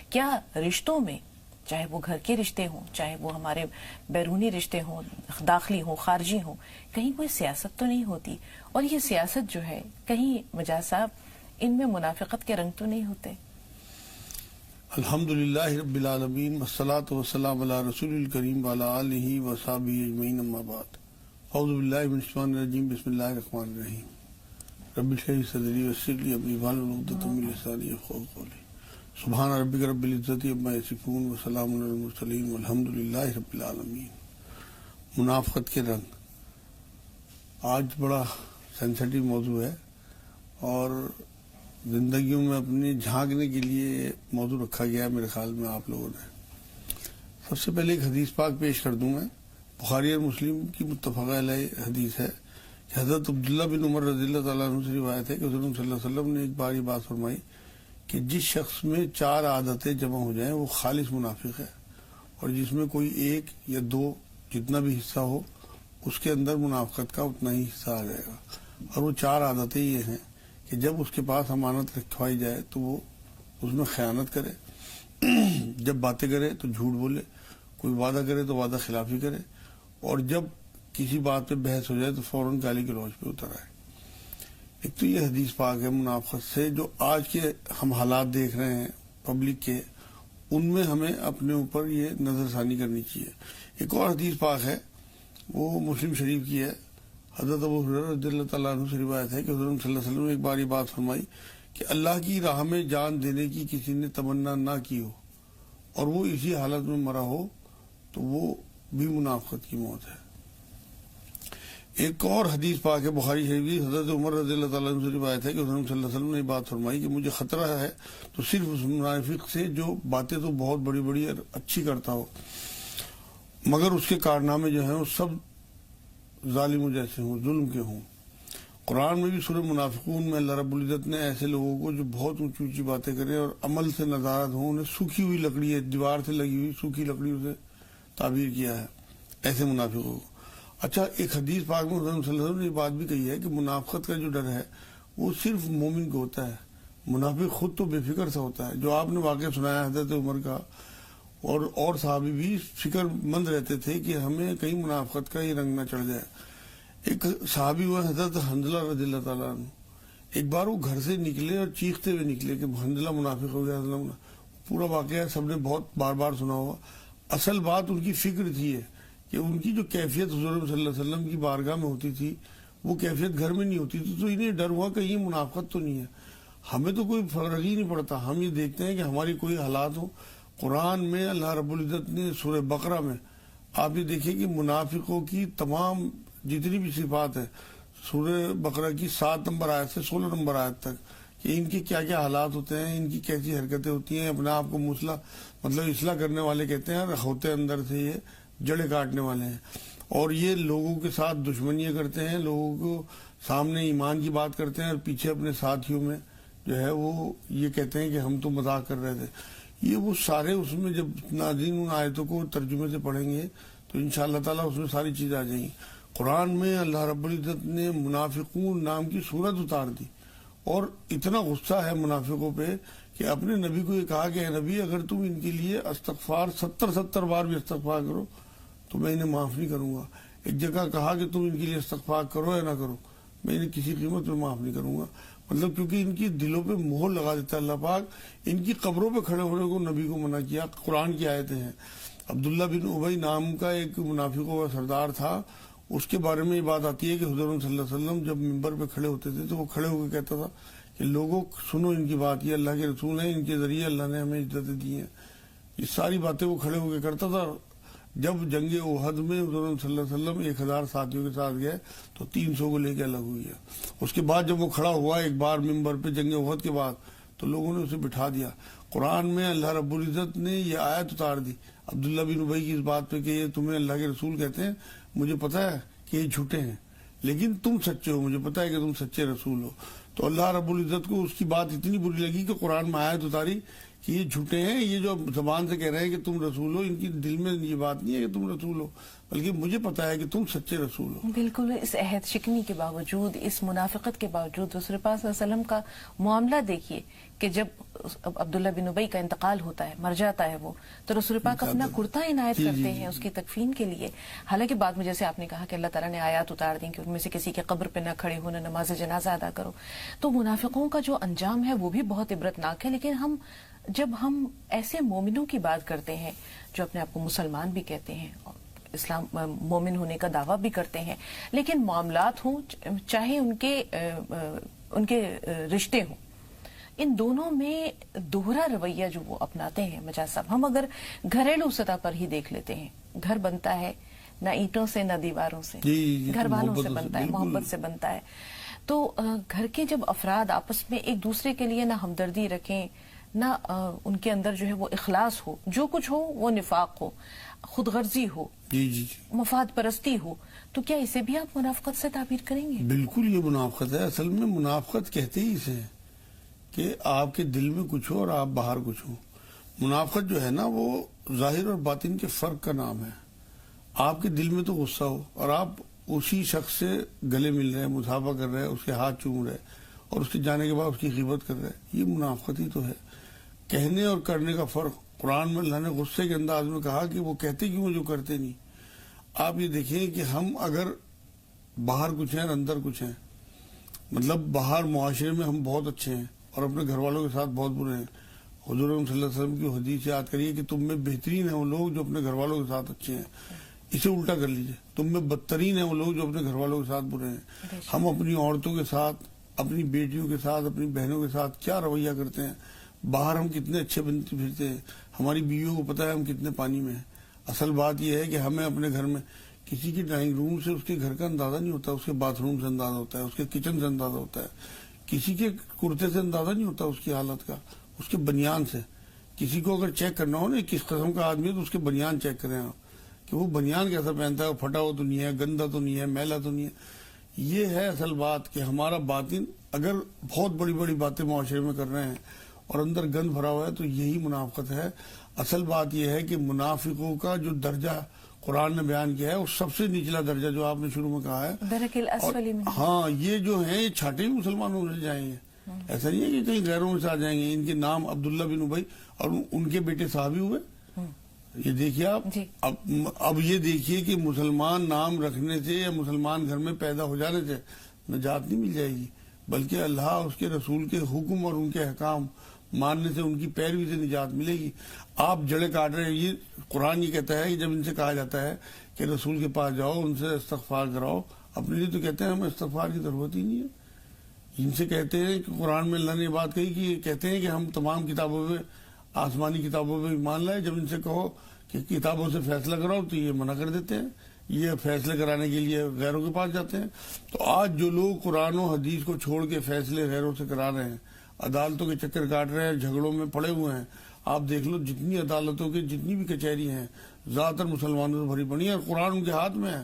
کیا رشتوں میں، چاہے وہ گھر کے رشتے ہوں، چاہے وہ ہمارے بیرونی رشتے ہوں، داخلی ہوں، خارجی ہوں، کہیں کوئی سیاست تو نہیں ہوتی؟ اور یہ سیاست جو ہے کہیں مجاز صاحب ان میں منافقت کے رنگ تو نہیں ہوتے؟ الحمدللہ رب العالمین والصلاة والسلام علی رسول الکریم وعلی آلہ وصحبہ اجمعین، اما بعد، اعوذ باللہ من الشیطان الرجیم، بسم اللہ الرحمن الرحیم، رب اشرح لی صدری ویسر لی امری واحلل عقدۃ من لسانی یفقہوا قولی، سبحان ربک رب العزۃ عما یصفون وسلام علی المرسلین والحمدللہ رب العالمین۔ منافقت کے رنگ آج بڑا سینسٹیو موضوع ہے، اور زندگیوں میں اپنی جھانکنے کے لیے موضوع رکھا گیا ہے میرے خیال میں آپ لوگوں نے۔ سب سے پہلے ایک حدیث پاک پیش کر دوں میں، بخاری اور مسلم کی متفقہ علیہ حدیث ہے کہ حضرت عبداللہ بن عمر رضی اللہ تعالیٰ عنہ سے روایت ہے کہ حضور صلی اللہ علیہ وسلم نے ایک بار یہ بات فرمائی کہ جس شخص میں 4 عادتیں جمع ہو جائیں وہ خالص منافق ہے، اور جس میں کوئی 1 یا 2 جتنا بھی حصہ ہو اس کے اندر منافقت کا اتنا ہی حصہ آ جائے گا۔ اور وہ 4 عادتیں یہ ہیں کہ جب اس کے پاس امانت رکھوائی جائے تو وہ اس میں خیانت کرے، جب باتیں کرے تو جھوٹ بولے، کوئی وعدہ کرے تو وعدہ خلافی کرے، اور جب کسی بات پہ بحث ہو جائے تو فوراً گالی گلوچ پہ اتر آئے۔ ایک تو یہ حدیث پاک ہے منافقت سے، جو آج کے ہم حالات دیکھ رہے ہیں پبلک کے، ان میں ہمیں اپنے اوپر یہ نظر ثانی کرنی چاہیے۔ ایک اور حدیث پاک ہے، وہ مسلم شریف کی ہے، حضرت ابو ہریرہ رضی اللہ تعالیٰ عنہ سے روایت ہے کہ حضور صلی اللہ علیہ وسلم نے ایک بار یہ بات فرمائی کہ اللہ کی راہ میں جان دینے کی کسی نے تمنا نہ کی ہو اور وہ اسی حالت میں مرا ہو تو وہ بھی منافقت کی موت ہے۔ ایک اور حدیث پاک ہے بخاری شریف کی، حضرت عمر رضی اللہ تعالیٰ عنہ سے روایت ہے کہ حضور صلی اللہ علیہ وسلم نے یہ بات فرمائی کہ مجھے خطرہ ہے تو صرف اس منافق سے جو باتیں تو بہت بڑی بڑی اور اچھی کرتا ہو مگر اس کے کارنامے جو ہیں وہ سب ظالموں جیسے ہوں، ظلم کے ہوں۔ قرآن میں بھی سورہ منافقون میں اللہ رب العزت نے ایسے لوگوں کو جو بہت اونچی اونچی باتیں کریں اور عمل سے نزاعت ہوں، انہیں سوکھی ہوئی لکڑی ہے، دیوار سے لگی ہوئی سوکھی لکڑیوں سے تعبیر کیا ہے ایسے منافقوں کو۔ اچھا، ایک حدیث پاک میں حضرت صلی اللہ علیہ وسلم نے یہ بات بھی کہی ہے کہ منافقت کا جو ڈر ہے وہ صرف مومن کو ہوتا ہے، منافق خود تو بے فکر سا ہوتا ہے۔ جو آپ نے واقعہ سنایا حضرت عمر کا، اور صحابی بھی فکر مند رہتے تھے کہ ہمیں کہیں منافقت کا ہی رنگ نہ چڑھ جائے۔ ایک صحابی ہوئے حضرت حنظلہ رضی اللہ تعالیٰ عنہ، ایک بار وہ گھر سے نکلے اور چیختے ہوئے نکلے کہ حنظلہ منافق ہو گیا۔ پورا واقعہ سب نے بہت بار بار سنا ہوا۔ اصل بات ان کی فکر تھی کہ ان کی جو کیفیت حضور صلی اللہ علیہ وسلم کی بارگاہ میں ہوتی تھی وہ کیفیت گھر میں نہیں ہوتی تھی، تو انہیں ڈر ہوا کہ یہ منافقت تو نہیں ہے۔ ہمیں تو کوئی فرق ہی نہیں پڑتا، ہم یہ دیکھتے ہیں کہ ہماری کوئی حالات ہو۔ قرآن میں اللہ رب العزت نے سورہ بقرہ میں آپ یہ دیکھیں کہ منافقوں کی تمام جتنی بھی صفات ہے، سورہ بقرہ کی 7 نمبر آیت سے 16 نمبر آیت تک، کہ ان کے کیا کیا حالات ہوتے ہیں، ان کی کیسی حرکتیں ہوتی ہیں۔ اپنے آپ کو اصلاح کرنے والے کہتے ہیں، ہوتے اندر سے یہ جڑیں کاٹنے والے ہیں، اور یہ لوگوں کے ساتھ دشمنیاں کرتے ہیں، لوگوں کو سامنے ایمان کی بات کرتے ہیں اور پیچھے اپنے ساتھیوں میں جو ہے وہ یہ کہتے ہیں کہ ہم تو مذاق کر رہے تھے۔ یہ وہ سارے اس میں جب ناظرین ان آیتوں کو ترجمے سے پڑھیں گے تو انشاءاللہ تعالیٰ اس میں ساری چیزیں آ جائیں گی۔ قرآن میں اللہ رب العزت نے منافقون نام کی صورت اتار دی، اور اتنا غصہ ہے منافقوں پہ کہ اپنے نبی کو یہ کہا کہ اے نبی، اگر تم ان کے لیے استغفار 70 بار بھی استغفار کرو تو میں انہیں معاف نہیں کروں گا۔ ایک جگہ کہا کہ تم ان کے لیے استغفار کرو یا نہ کرو، میں انہیں کسی قیمت پہ معاف نہیں کروں گا۔ مطلب کیونکہ ان کی دلوں پہ مہر لگا دیتا ہے اللہ پاک۔ ان کی قبروں پہ کھڑے ہونے کو نبی کو منع کیا، قرآن کی آیتیں ہیں۔ عبداللہ بن ابی نام کا ایک منافقوں کا سردار تھا، اس کے بارے میں یہ بات آتی ہے کہ حضور صلی اللہ علیہ وسلم جب ممبر پہ کھڑے ہوتے تھے تو وہ کھڑے ہو کے کہتا تھا کہ لوگوں سنو ان کی بات، یہ اللہ کے رسول ہیں، ان کے ذریعے اللہ نے ہمیں عزتیں دی ہیں۔ یہ ساری باتیں وہ کھڑے ہو کے کرتا تھا۔ جب جنگ احد میں حضور صلی اللہ علیہ وسلم 1000 ساتھیوں کے ساتھ گئے تو 300 کو لے کے الگ ہو گیا۔ اس کے بعد جب وہ کھڑا ہوا ایک بار ممبر پہ جنگ احد کے بعد تو لوگوں نے اسے بٹھا دیا۔ قرآن میں اللہ رب العزت نے یہ آیت اتار دی عبداللہ بن ابی کی اس بات پہ کہ یہ تمہیں اللہ کے رسول کہتے ہیں، مجھے پتا ہے کہ یہ جھوٹے ہیں لیکن تم سچے ہو، مجھے پتا ہے کہ تم سچے رسول ہو۔ تو اللہ رب العزت کو اس کی بات اتنی بری لگی کہ قرآن میں آیت اتاری کہ یہ جھوٹے ہیں، یہ جو زبان سے کہہ رہے ہیں کہ تم رسول ہو، ان کی دل میں یہ بات نہیں ہے کہ تم رسول ہو، بلکہ مجھے پتا ہے کہ تم سچے رسول ہو۔ بالکل، اس عہد شکنی کے باوجود، اس منافقت کے باوجود حضور پاک صلی اللہ علیہ وسلم کا معاملہ دیکھیے کہ جب عبداللہ بن ابی کا انتقال ہوتا ہے، مر جاتا ہے وہ، تو رسول پاک اپنا کرتا عنایت کرتے ہیں اس کی تکفین کے لیے. حالانکہ بعد میں جیسے آپ نے کہا کہ اللہ تعالیٰ نے آیات اتار دیں کہ ان میں سے کسی کے قبر پہ نہ کھڑے ہو، نہ نماز جنازہ ادا کرو. تو منافقوں کا جو انجام ہے وہ بھی بہت عبرتناک ہے. لیکن جب ہم ایسے مومنوں کی بات کرتے ہیں جو اپنے آپ کو مسلمان بھی کہتے ہیں، اسلام مومن ہونے کا دعویٰ بھی کرتے ہیں، لیکن معاملات ہوں چاہے ان کے رشتے ہوں، ان دونوں میں دوہرا رویہ جو وہ اپناتے ہیں. مجاز صاحب، ہم اگر گھریلو سطح پر ہی دیکھ لیتے ہیں، گھر بنتا ہے نہ اینٹوں سے نہ دیواروں سے، گھر والوں سے بنتا ہے، محبت سے بنتا ہے. تو گھر کے جب افراد آپس میں ایک دوسرے کے لیے نہ ہمدردی رکھیں، نہ ان کے اندر جو ہے وہ اخلاص ہو، جو کچھ ہو وہ نفاق ہو، خود غرضی ہو، مفاد پرستی ہو، تو کیا اسے بھی آپ منافقت سے تعبیر کریں گے؟ بالکل یہ منافقت ہے. اصل میں منافقت کہتے ہی اسے کہ آپ کے دل میں کچھ ہو اور آپ باہر کچھ ہو. منافقت جو ہے نا وہ ظاہر اور باطن کے فرق کا نام ہے. آپ کے دل میں تو غصہ ہو اور آپ اسی شخص سے گلے مل رہے ہیں، مصافحہ کر رہے ہیں، اس کے ہاتھ چوم رہے اور اس کے جانے کے بعد اس کی غیبت کر رہے ہیں، یہ منافقت ہی تو ہے. کہنے اور کرنے کا فرق. قرآن میں اللہ نے غصے کے انداز میں کہا کہ وہ کہتے کیوں جو کرتے نہیں. آپ یہ دیکھیں کہ ہم اگر باہر کچھ ہیں اور اندر کچھ ہیں، مطلب باہر معاشرے میں ہم بہت اچھے ہیں اور اپنے گھر والوں کے ساتھ بہت برے ہیں. حضور صلی اللہ علیہ وسلم کی حدیث یاد کریے کہ تم میں بہترین ہیں وہ لوگ جو اپنے گھر والوں کے ساتھ اچھے ہیں. اسے الٹا کر لیجئے، تم میں بدترین ہیں وہ لوگ جو اپنے گھر والوں کے ساتھ برے ہیں. ہم اپنی عورتوں کے ساتھ، اپنی بیٹیوں کے ساتھ، اپنی بہنوں کے ساتھ کیا رویہ کرتے ہیں. باہر ہم کتنے اچھے بنتے پھرتے ہیں، ہماری بیویوں کو پتہ ہے ہم کتنے پانی میں ہیں. اصل بات یہ ہے کہ ہمیں اپنے گھر میں کسی کی ڈرائنگ روم سے اس کے گھر کا اندازہ نہیں ہوتا، اس کے باتھ روم سے اندازہ ہوتا ہے، اس کے کچن سے اندازہ ہوتا ہے. کسی کے کرتے سے اندازہ نہیں ہوتا اس کی حالت کا، اس کے بنیان سے. کسی کو اگر چیک کرنا ہو نا کس قسم کا آدمی ہے تو اس کے بنیان چیک کریں آپ کہ وہ بنیان کیسا پہنتا ہے، وہ پھٹا ہوا تو نہیں ہے، گندا تو نہیں ہے، میلا تو نہیں ہے. یہ ہے اصل بات کہ ہمارا باطن اگر بہت بڑی بڑی باتیں معاشرے میں کر رہے ہیں اور اندر گند بھرا ہوا ہے تو یہی منافقت ہے. اصل بات یہ ہے کہ منافقوں کا جو درجہ قرآن نے بیان کیا ہے وہ سب سے نچلا درجہ جو آپ نے شروع میں کہا ہے، درکل اسفلی من. ہاں یہ جو ہیں یہ چھاٹے ہی مسلمانوں میں جائیں گے. ایسا نہیں ہے کہ کہیں غیروں میں سے آ جائیں گے. ان کے نام عبداللہ بن ابی اور ان کے بیٹے صحابی ہوئے. یہ دیکھیے آپ اب یہ دیکھیے کہ مسلمان نام رکھنے سے یا مسلمان گھر میں پیدا ہو جانے سے نجات نہیں مل جائے گی، بلکہ اللہ اس کے رسول کے حکم اور ان کے احکام ماننے سے، ان کی پیروی سے نجات ملے گی. آپ جڑے کاٹ رہے ہیں. یہ قرآن یہ کہتا ہے کہ جب ان سے کہا جاتا ہے کہ رسول کے پاس جاؤ، ان سے استغفار کراؤ، اپنے لیے تو کہتے ہیں ہمیں استغفار کی ضرورت ہی نہیں ہے. ان سے کہتے ہیں کہ قرآن میں اللہ نے یہ بات کہی کہ کہتے ہیں کہ ہم تمام کتابوں میں، آسمانی کتابوں میں ایمان لائے. جب ان سے کہو کہ کتابوں سے فیصلہ کراؤ تو یہ منع کر دیتے ہیں، یہ فیصلے کرانے کے لیے غیروں کے پاس جاتے ہیں. تو آج جو لوگ قرآن و حدیث کو چھوڑ کے فیصلے غیروں سے کرا رہے ہیں، عدالتوں کے چکر کاٹ رہے ہیں، جھگڑوں میں پڑے ہوئے ہیں، آپ دیکھ لو جتنی عدالتوں کے جتنی بھی کچہری ہیں زیادہ تر مسلمانوں سے بھری پڑی ہیں اور قرآن ان کے ہاتھ میں ہے.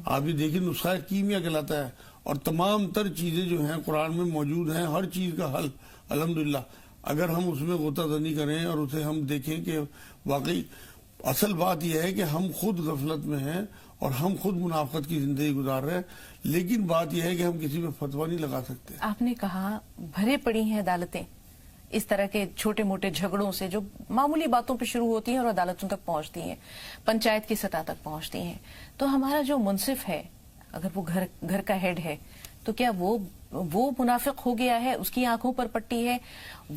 آپ یہ دیکھیں نسخہ کیمیا کہلاتا ہے اور تمام تر چیزیں جو ہیں قرآن میں موجود ہیں. ہر چیز کا حل الحمدللہ اگر ہم اس میں غوطہ زنی کریں اور اسے ہم دیکھیں کہ واقعی اصل بات یہ ہے کہ ہم خود غفلت میں ہیں اور ہم خود منافقت کی زندگی گزار رہے ہیں. لیکن بات یہ ہے کہ ہم کسی میں فتویٰ نہیں لگا سکتے. آپ نے کہا بھرے پڑی ہیں عدالتیں اس طرح کے چھوٹے موٹے جھگڑوں سے جو معمولی باتوں پہ شروع ہوتی ہیں اور عدالتوں تک پہنچتی ہیں، پنچایت کی سطح تک پہنچتی ہیں. تو ہمارا جو منصف ہے اگر وہ گھر کا ہیڈ ہے تو کیا وہ منافق ہو گیا ہے؟ اس کی آنکھوں پر پٹی ہے،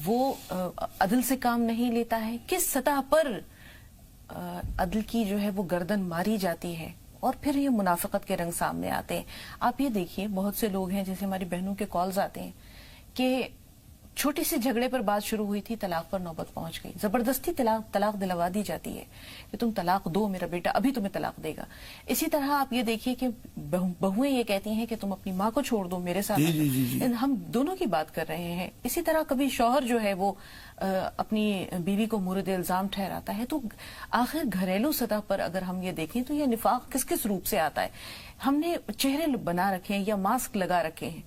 وہ عدل سے کام نہیں لیتا ہے؟ کس سطح پر عدل کی جو ہے وہ گردن ماری جاتی ہے اور پھر یہ منافقت کے رنگ سامنے آتے ہیں؟ آپ یہ دیکھیے بہت سے لوگ ہیں جیسے ہماری بہنوں کے کالز آتے ہیں کہ چھوٹی سی جھگڑے پر بات شروع ہوئی تھی، طلاق پر نوبت پہنچ گئی، زبردستی طلاق دلوا دی جاتی ہے کہ تم طلاق دو، میرا بیٹا ابھی تمہیں طلاق دے گا. اسی طرح آپ یہ دیکھیے کہ بہویں یہ کہتی ہیں کہ تم اپنی ماں کو چھوڑ دو، میرے ساتھ. ہم دونوں کی بات کر رہے ہیں. اسی طرح کبھی شوہر جو ہے وہ اپنی بیوی کو مورد الزام ٹھہراتا ہے. تو آخر گھریلو سطح پر اگر ہم یہ دیکھیں تو یہ نفاق کس کس روپ سے آتا ہے؟ ہم نے چہرے بنا رکھے ہیں یا ماسک لگا رکھے ہیں،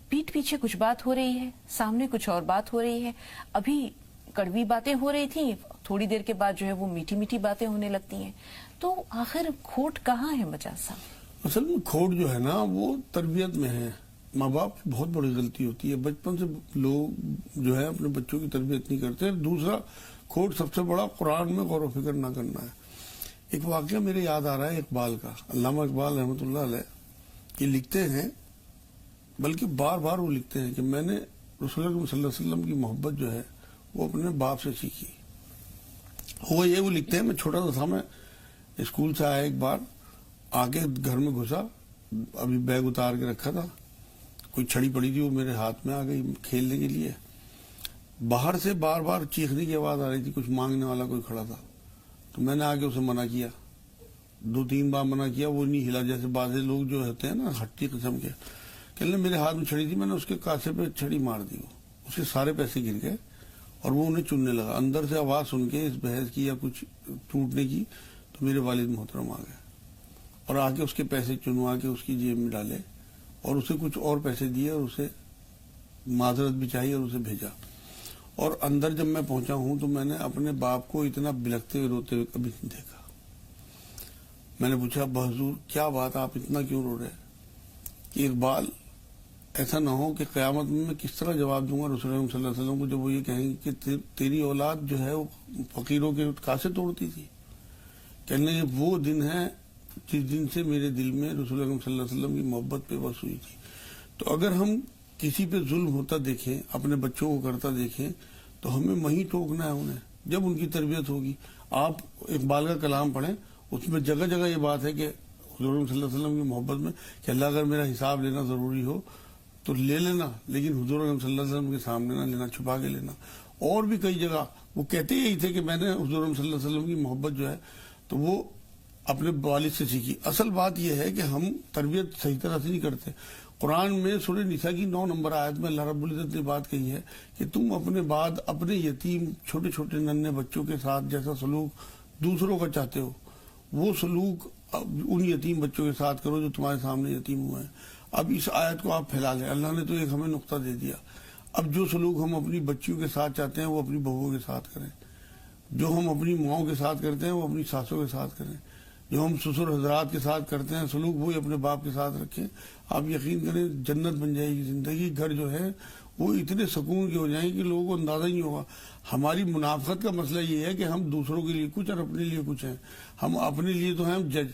پیٹھ پیچھے کچھ بات ہو رہی ہے، سامنے کچھ اور بات ہو رہی ہے. ابھی کڑوی باتیں ہو رہی تھیں، تھوڑی دیر کے بعد جو ہے وہ میٹھی میٹھی باتیں ہونے لگتی ہیں. تو آخر کھوٹ کہاں ہے مجاز صاحب؟ اصل میں کھوٹ جو ہے نا وہ تربیت میں ہے. ماں باپ کی بہت بڑی غلطی ہوتی ہے، بچپن سے لوگ جو ہے اپنے بچوں کی تربیت نہیں کرتے. دوسرا کھوٹ سب سے بڑا قرآن میں غور و فکر نہ کرنا ہے. ایک واقعہ میرے یاد آ رہا ہے اقبال کا، علامہ اقبال رحمۃ اللہ علیہ، یہ لکھتے ہیں، بلکہ بار بار وہ لکھتے ہیں کہ میں نے رسول اللہ صلی اللہ علیہ وسلم کی محبت جو ہے وہ اپنے باپ سے سیکھی. وہ لکھتے ہیں، میں چھوٹا سا تھا، میں اسکول سے آیا، ایک بار آ کے گھر میں گھسا، ابھی بیگ اتار کے رکھا تھا، کوئی چھڑی پڑی تھی، وہ میرے ہاتھ میں آ گئی کھیلنے کے لیے. باہر سے بار بار چیخنے کی آواز آ رہی تھی، کچھ مانگنے والا کوئی کھڑا تھا. تو میں نے آ کے اسے منع کیا، 2-3 بار منع کیا، وہ نہیں ہلا. جیسے بعض لوگ جو ہوتے ہیں نا ہٹی قسم کے، کہنے میرے ہاتھ میں چھڑی تھی، میں نے اس کے کاسے پہ چھڑی مار دی، اس کے سارے پیسے گر گئے اور وہ انہیں چننے لگا. اندر سے آواز سن کے اس بحث کی یا کچھ ٹوٹنے کی، تو میرے والد محترم آ گئے اور آ کے اس کے پیسے چنوا کے اس کی جیب میں ڈالے اور اسے کچھ اور پیسے دیے اور اسے معذرت بھی چاہیے اور اسے بھیجا. اور اندر جب میں پہنچا ہوں تو میں نے اپنے باپ کو اتنا بلکتے ہوئے روتے ہوئے کبھی نہیں دیکھا. میں نے پوچھا، بحضور کیا بات، آپ اتنا کیوں رو رہے؟ کہ اقبال ایسا نہ ہو کہ قیامت میں کس طرح جواب دوں گا رسول اللہ صلی اللہ علیہ وسلم کو جب وہ یہ کہیں کہ تیری اولاد جو ہے وہ فقیروں کے کاسے توڑتی تھی. کہنے وہ دن ہے جس دن سے میرے دل میں رسول اللہ صلی اللہ علیہ وسلم کی محبت پہ بس ہوئی تھی. تو اگر ہم کسی پہ ظلم ہوتا دیکھیں، اپنے بچوں کو کرتا دیکھیں، تو ہمیں وہیں ٹوکنا ہے انہیں جب ان کی تربیت ہوگی. آپ اقبال کا کلام پڑھیں، اس میں جگہ جگہ یہ بات ہے کہ حضور صلی اللہ علیہ وسلم کی محبت میں کہ اللہ اگر میرا حساب لینا ضروری ہو تو لے لینا، لیکن حضور صلی اللہ علیہ وسلم کے سامنے نہ لینا، چھپا کے لینا. اور بھی کئی جگہ وہ کہتے یہی تھے کہ میں نے حضور صلی اللہ علیہ وسلم کی محبت جو ہے تو وہ اپنے والد سے سیکھی. اصل بات یہ ہے کہ ہم تربیت صحیح طرح سے نہیں کرتے. قرآن میں سورہ نساء کی 9 نمبر آیت میں اللہ رب العزت نے بات کہی ہے کہ تم اپنے بعد اپنے یتیم چھوٹے چھوٹے ننھے بچوں کے ساتھ جیسا سلوک دوسروں کا چاہتے ہو، وہ سلوک ان یتیم بچوں کے ساتھ کرو جو تمہارے سامنے یتیم ہوئے ہیں. اب اس آیت کو آپ پھیلا لیں، اللہ نے تو ایک ہمیں نقطہ دے دیا. اب جو سلوک ہم اپنی بچیوں کے ساتھ چاہتے ہیں وہ اپنی بہوؤں کے ساتھ کریں، جو ہم اپنی ماؤں کے ساتھ کرتے ہیں وہ اپنی ساسوں کے ساتھ کریں، جو ہم سسر حضرات کے ساتھ کرتے ہیں سلوک وہی اپنے باپ کے ساتھ رکھیں. آپ یقین کریں جنت بن جائے گی زندگی. گھر جو ہے وہ اتنے سکون کے ہو جائیں کہ لوگوں کو اندازہ ہی نہیں ہوگا. ہماری منافقت کا مسئلہ یہ ہے کہ ہم دوسروں کے لیے کچھ اور اپنے لیے کچھ ہیں. ہم اپنے لیے تو ہیں جج،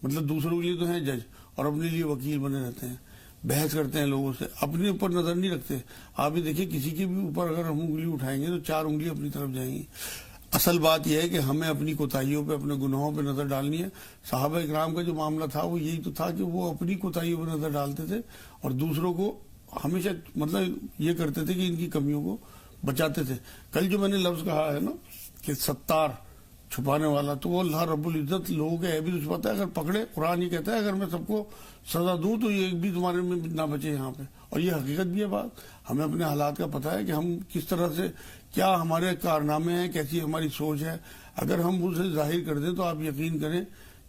مطلب دوسروں کے لیے تو ہیں جج، اور اپنے لیے وکیل بنے رہتے ہیں، بحث کرتے ہیں لوگوں سے، اپنے اوپر نظر نہیں رکھتے. آپ یہ دیکھیں کسی کے بھی اوپر اگر ہم انگلی اٹھائیں گے تو 4 انگلی اپنی طرف جائیں گی. اصل بات یہ ہے کہ ہمیں اپنی کوتاہیوں پہ، اپنے گناہوں پہ نظر ڈالنی ہے. صحابہ اکرام کا جو معاملہ تھا وہ یہی تو تھا کہ وہ اپنی کوتاہیوں پہ نظر ڈالتے تھے اور دوسروں کو ہمیشہ مطلب یہ کرتے تھے کہ ان کی کمیوں کو بچاتے تھے. کل جو میں نے لفظ کہا ہے نا کہ ستار، چھپانے والا، تو وہ اللہ رب العزت لوگوں کے عیب بھی چھپاتا ہے. اگر پکڑے، قرآن یہ کہتا ہے اگر میں سب کو سزا دوں تو یہ ایک بھی تمہارے میں نہ بچے یہاں پہ. اور یہ حقیقت بھی ہے بات. ہمیں اپنے حالات کا پتہ ہے کہ ہم کس طرح سے، کیا ہمارے کارنامے ہیں، کیسی ہماری سوچ ہے. اگر ہم اسے ظاہر کر دیں تو آپ یقین کریں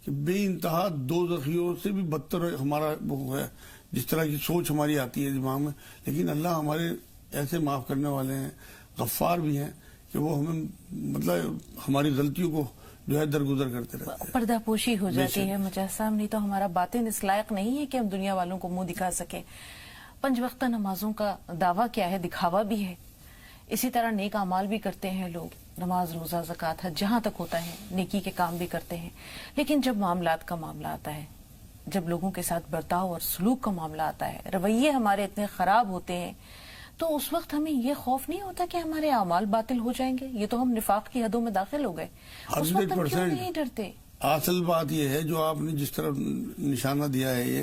کہ بے انتہا دوزخیوں سے بھی بدتر ہمارا وہ ہے، جس طرح کی سوچ ہماری آتی ہے دماغ میں. لیکن اللہ ہمارے ایسے معاف کرنے والے ہیں، غفار بھی ہیں کہ وہ ہمیں مطلب ہماری غلطیوں کو جو ہے درگزر کرتے رہتے ہیں. پردہ پوشی ہو جاتی ہے مجاز صاحب، نہیں تو ہمارا باطن اس لائق نہیں ہے کہ ہم دنیا والوں کو منہ دکھا سکیں. 5 وقتہ نمازوں کا دعویٰ کیا ہے، دکھاوا بھی ہے. اسی طرح نیک اعمال بھی کرتے ہیں لوگ، نماز، روزہ، زکوٰۃ، حج جہاں تک ہوتا ہے نیکی کے کام بھی کرتے ہیں. لیکن جب معاملات کا معاملہ آتا ہے، جب لوگوں کے ساتھ برتاؤ اور سلوک کا معاملہ آتا ہے، رویے ہمارے اتنے خراب ہوتے ہیں، تو اس وقت ہمیں یہ خوف نہیں ہوتا کہ ہمارے اعمال باطل ہو جائیں گے؟ یہ تو ہم نفاق کی حدوں میں داخل ہو گئے، اس وقت ہم کیوں نہیں ڈرتے؟ اصل بات یہ ہے جو آپ نے جس طرح نشانہ دیا ہے، یہ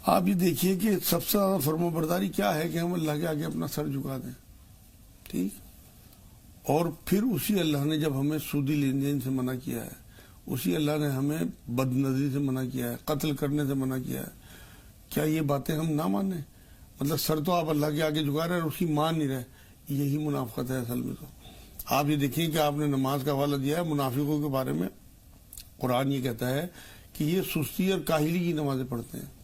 آپ یہ دیکھیے کہ سب سے زیادہ فرمانبرداری کیا ہے کہ ہم اللہ کے آگے اپنا سر جھکا دیں. ٹھیک، اور پھر اسی اللہ نے جب ہمیں سودی لین دین سے منع کیا ہے، اسی اللہ نے ہمیں بد نظری سے منع کیا ہے، قتل کرنے سے منع کیا ہے. کیا یہ باتیں ہم نہ مانیں؟ مطلب سر تو آپ اللہ کے آگے جھکا رہے ہیں اور اس کی مان نہیں رہے. یہی منافقت ہے اصل میں. تو آپ یہ دیکھیں کہ آپ نے نماز کا حوالہ دیا ہے منافقوں کے بارے میں. قرآن یہ کہتا ہے کہ یہ سستی اور کاہلی کی نمازیں پڑھتے ہیں.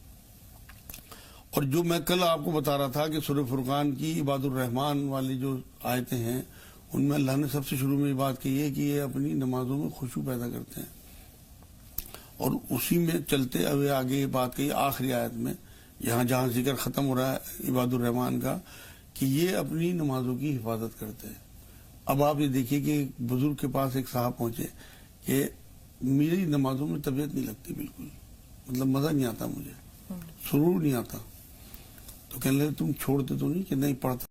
اور جو میں کل آپ کو بتا رہا تھا کہ سورہ فرقان کی عباد الرحمان والی جو آیتیں ہیں ان میں اللہ نے سب سے شروع میں یہ بات کہی ہے کہ یہ اپنی نمازوں میں خشوع پیدا کرتے ہیں. اور اسی میں چلتے ہوئے آگے یہ بات کہی آخری آیت میں یہاں جہاں ذکر ختم ہو رہا ہے عباد الرحمان کا کہ یہ اپنی نمازوں کی حفاظت کرتے ہیں. اب آپ یہ دیکھیے کہ بزرگ کے پاس ایک صاحب پہنچے کہ میری نمازوں میں طبیعت نہیں لگتی بالکل, مطلب مزہ نہیں آتا مجھے, سرور نہیں آتا. تو کہنے لگے تم چھوڑتے تو نہیں؟ کہ نہیں, پڑھتا